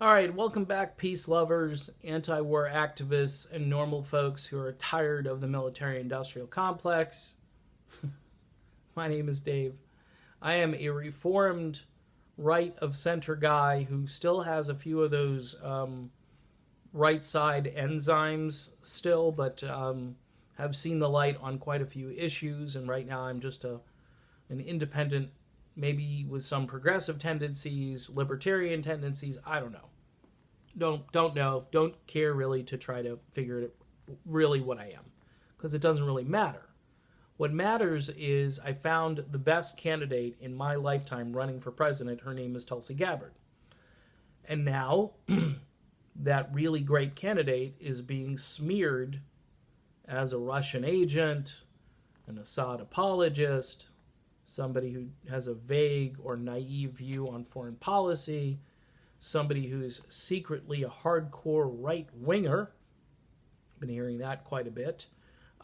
All right, welcome back, peace lovers, anti-war activists, and normal folks who are tired of the military-industrial complex. My name is Dave. I am a reformed right-of-center guy who still has a few of those right-side enzymes still, but have seen the light on quite a few issues, and right now I'm just an independent, maybe with some progressive tendencies, libertarian tendencies, I don't know. Don't know. Don't care really to try to figure it really what I am, because it doesn't really matter. What matters is I found the best candidate in my lifetime running for president. Her name is Tulsi Gabbard. And now that really great candidate is being smeared as a Russian agent, an Assad apologist, somebody who has a vague or naive view on foreign policy, somebody who's secretly a hardcore right-winger. Been hearing that quite a bit.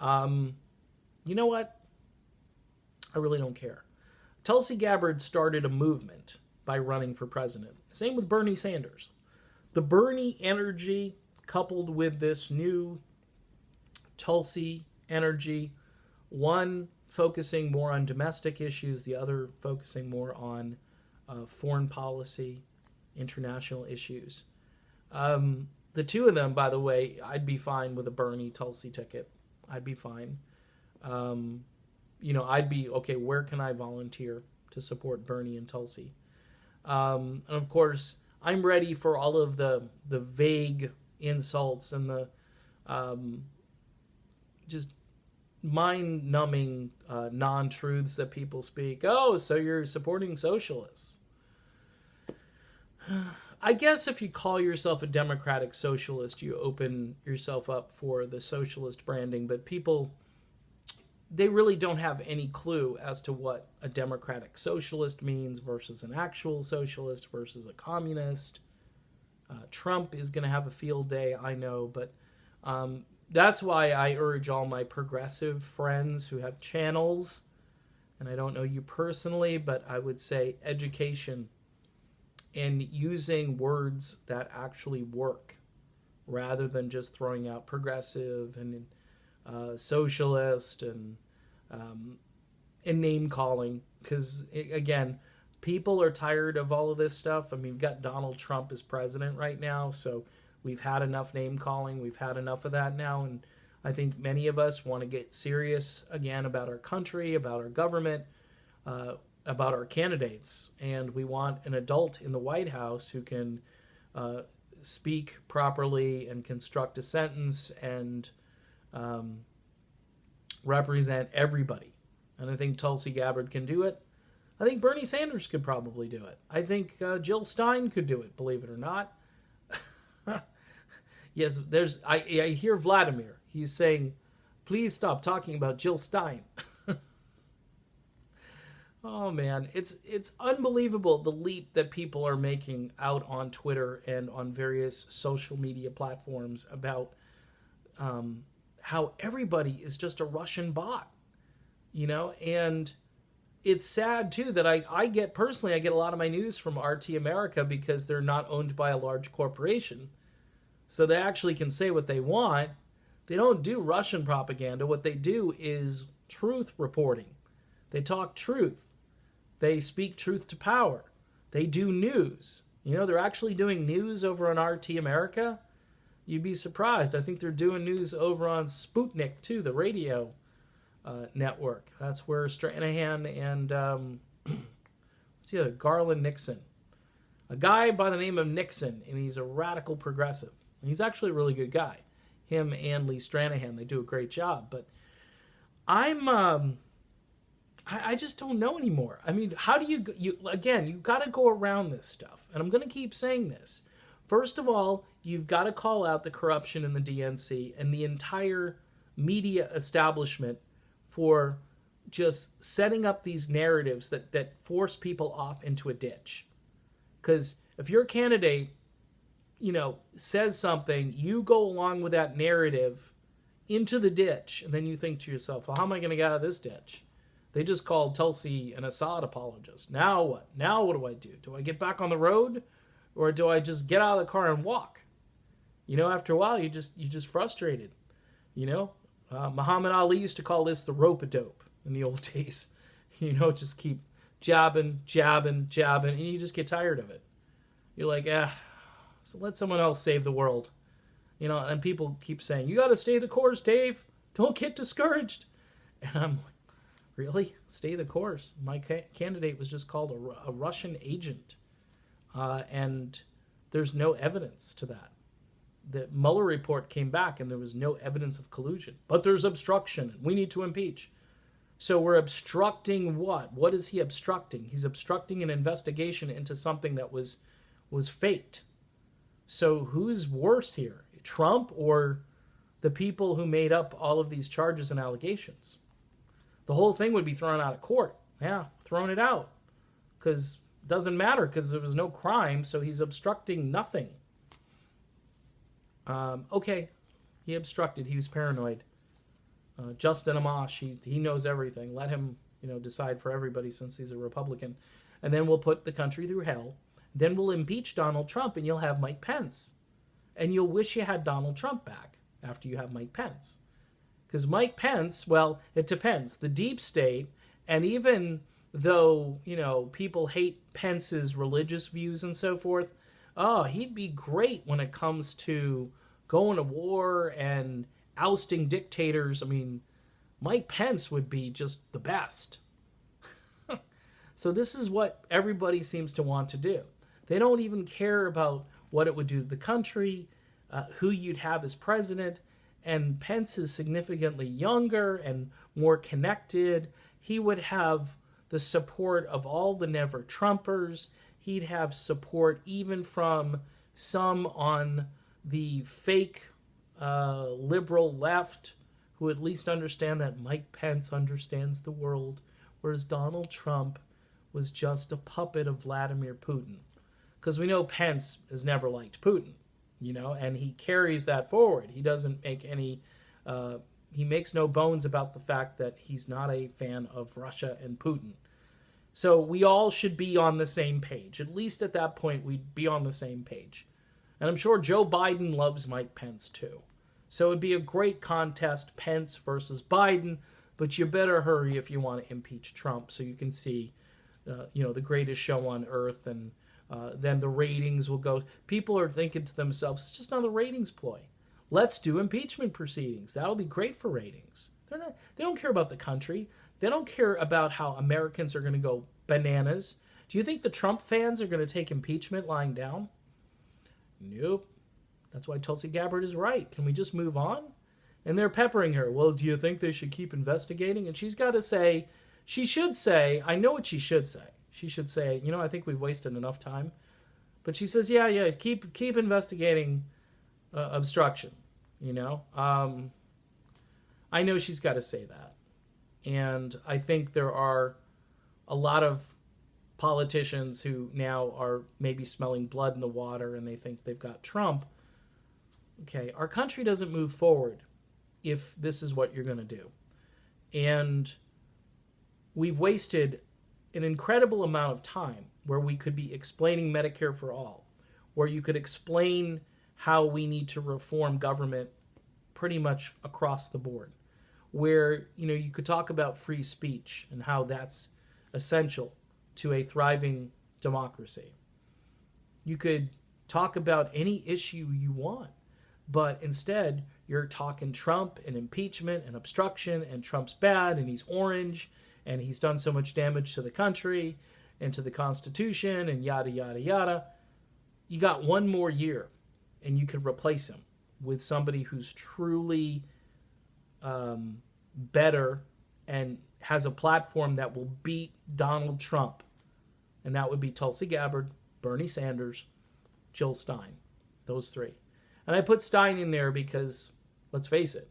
You know what? I really don't care. Tulsi Gabbard started a movement by running for president. Same with Bernie Sanders. The Bernie energy coupled with this new Tulsi energy, one focusing more on domestic issues, the other focusing more on foreign policy, international issues. The two of them, by the way, I'd be fine with a Bernie Tulsi ticket. I'd be fine. I'd be, okay, where can I volunteer to support Bernie and Tulsi? And of course, I'm ready for all of the vague insults and the just mind-numbing non-truths that people speak. Oh, so you're supporting socialists. I guess if you call yourself a democratic socialist, you open yourself up for the socialist branding, but people, they really don't have any clue as to what a democratic socialist means versus an actual socialist versus a communist. Trump is going to have a field day, I know, but that's why I urge all my progressive friends who have channels, and I don't know you personally, but I would say education and using words that actually work rather than just throwing out progressive and socialist and name calling. Because, again, people are tired of all of this stuff. I mean, we've got Donald Trump as president right now, so we've had enough name calling. We've had enough of that now, and I think many of us want to get serious again about our country, about our government, about our candidates, and we want an adult in the White House who can speak properly and construct a sentence and represent everybody. And I think Tulsi Gabbard can do it. I think Bernie Sanders could probably do it. I think Jill Stein could do it, believe it or not. Yes, I hear Vladimir. He's saying, please stop talking about Jill Stein. Oh, man, it's unbelievable the leap that people are making out on Twitter and on various social media platforms about how everybody is just a Russian bot, and it's sad, too, that I get a lot of my news from RT America because they're not owned by a large corporation. So they actually can say what they want. They don't do Russian propaganda. What they do is truth reporting. They talk truth. They speak truth to power. They do news. They're actually doing news over on RT America. You'd be surprised. I think they're doing news over on Sputnik, too, the radio network. That's where Stranahan and, what's the other, Garland Nixon. A guy by the name of Nixon, and he's a radical progressive. And he's actually a really good guy. Him and Lee Stranahan, they do a great job. But I just don't know anymore. I mean, how do you got to go around this stuff. And I'm going to keep saying this. First of all, you've got to call out the corruption in the DNC and the entire media establishment for just setting up these narratives that force people off into a ditch. Because if your candidate, says something, you go along with that narrative into the ditch, and then you think to yourself, well, how am I going to get out of this ditch? They just called Tulsi an Assad apologist. Now what? Now what do I do? Do I get back on the road? or do I just get out of the car and walk? After a while, you just frustrated. Muhammad Ali used to call this the rope-a-dope in the old days. Just keep jabbing, and you just get tired of it. You're like, so let someone else save the world. And people keep saying, you got to stay the course, Dave. Don't get discouraged. And I'm like, really? Stay the course? My candidate was just called a Russian agent. And there's no evidence to that. The Mueller report came back and there was no evidence of collusion. But there's obstruction and we need to impeach. So we're obstructing what? What is he obstructing? He's obstructing an investigation into something that was faked. So who's worse here? Trump or the people who made up all of these charges and allegations? The whole thing would be thrown out of court. Yeah, thrown it out. Because it doesn't matter because there was no crime, so he's obstructing nothing. Okay, he obstructed. He was paranoid. Justin Amash, he knows everything. Let him, decide for everybody since he's a Republican. And then we'll put the country through hell. Then we'll impeach Donald Trump and you'll have Mike Pence. And you'll wish you had Donald Trump back after you have Mike Pence. Because Mike Pence, well, it depends. The deep state, and even though, people hate Pence's religious views and so forth, he'd be great when it comes to going to war and ousting dictators. I mean, Mike Pence would be just the best. So this is what everybody seems to want to do. They don't even care about what it would do to the country, who you'd have as president. And Pence is significantly younger and more connected. He would have the support of all the never Trumpers. He'd have support even from some on the fake liberal left who at least understand that Mike Pence understands the world, whereas Donald Trump was just a puppet of Vladimir Putin. Because we know Pence has never liked Putin, and he carries that forward. He doesn't make any, he makes no bones about the fact that he's not a fan of Russia and Putin. So we all should be on the same page. At least at that point, we'd be on the same page. And I'm sure Joe Biden loves Mike Pence too. So it'd be a great contest, Pence versus Biden, but you better hurry if you want to impeach Trump so you can see, the greatest show on earth, and then the ratings will go. People are thinking to themselves, it's just another ratings ploy. Let's do impeachment proceedings. That'll be great for ratings. They don't care about the country. They don't care about how Americans are going to go bananas. Do you think the Trump fans are going to take impeachment lying down? Nope. That's why Tulsi Gabbard is right. Can we just move on? And they're peppering her. Well, do you think they should keep investigating? And she's got to say, she should say, I know what she should say. She should say, I think we've wasted enough time. But she says, yeah, keep investigating obstruction, I know she's got to say that. And I think there are a lot of politicians who now are maybe smelling blood in the water and they think they've got Trump. Okay, our country doesn't move forward if this is what you're going to do. And we've wasted an incredible amount of time where we could be explaining Medicare for all, where you could explain how we need to reform government pretty much across the board, where you could talk about free speech and how that's essential to a thriving democracy. You could talk about any issue you want, but instead you're talking Trump and impeachment and obstruction, and Trump's bad and he's orange and he's done so much damage to the country and to the Constitution and yada, yada, yada. You got one more year and you could replace him with somebody who's truly better and has a platform that will beat Donald Trump. And that would be Tulsi Gabbard, Bernie Sanders, Jill Stein. Those three. And I put Stein in there because, let's face it,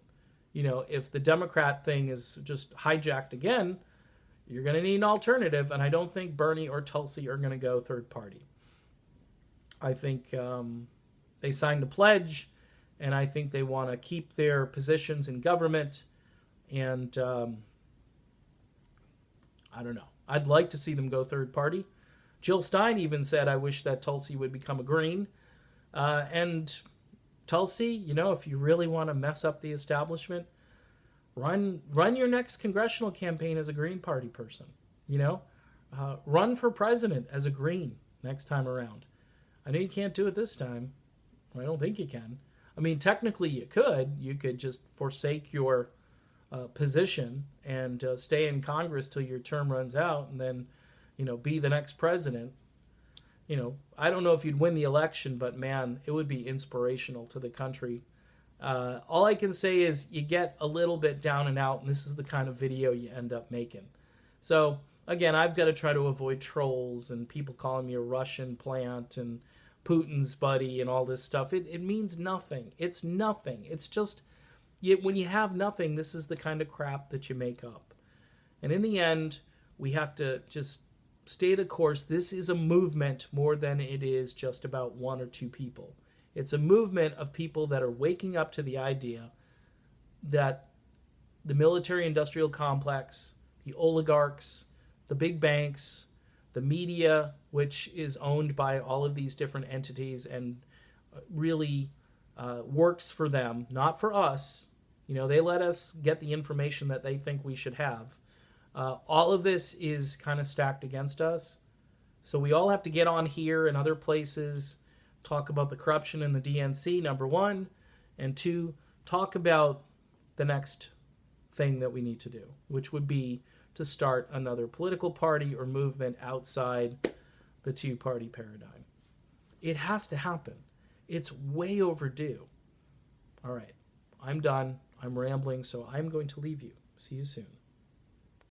if the Democrat thing is just hijacked again, you're going to need an alternative. And I don't think Bernie or Tulsi are going to go third party. I think they signed a pledge, and I think they want to keep their positions in government. And I don't know. I'd like to see them go third party, Jill Stein even said, I wish that Tulsi would become a Green. And Tulsi, you know, if you really want to mess up the establishment, run your next congressional campaign as a Green Party person. You know, run for president as a Green next time around. I know you can't do it this time. I don't think you can. I mean, technically you could. You could just forsake your position and stay in Congress till your term runs out and then, you know, be the next president. You know, I don't know if you'd win the election, but man, it would be inspirational to the country. All I can say is you get a little bit down and out, and this is the kind of video you end up making. So, again, I've got to try to avoid trolls and people calling me a Russian plant and Putin's buddy and all this stuff. It means nothing. It's nothing. It's just, when you have nothing, this is the kind of crap that you make up. And in the end, we have to just stay the course. This is a movement more than it is just about one or two people. It's a movement of people that are waking up to the idea that the military-industrial complex, the oligarchs, the big banks, the media, which is owned by all of these different entities and really works for them, not for us. You know, they let us get the information that they think we should have. All of this is kind of stacked against us. So we all have to get on here and other places, talk about the corruption in the DNC, number one, and two, talk about the next thing that we need to do, which would be to start another political party or movement outside the two-party paradigm. It has to happen. It's way overdue. All right, I'm done. I'm rambling, so I'm going to leave you. See you soon.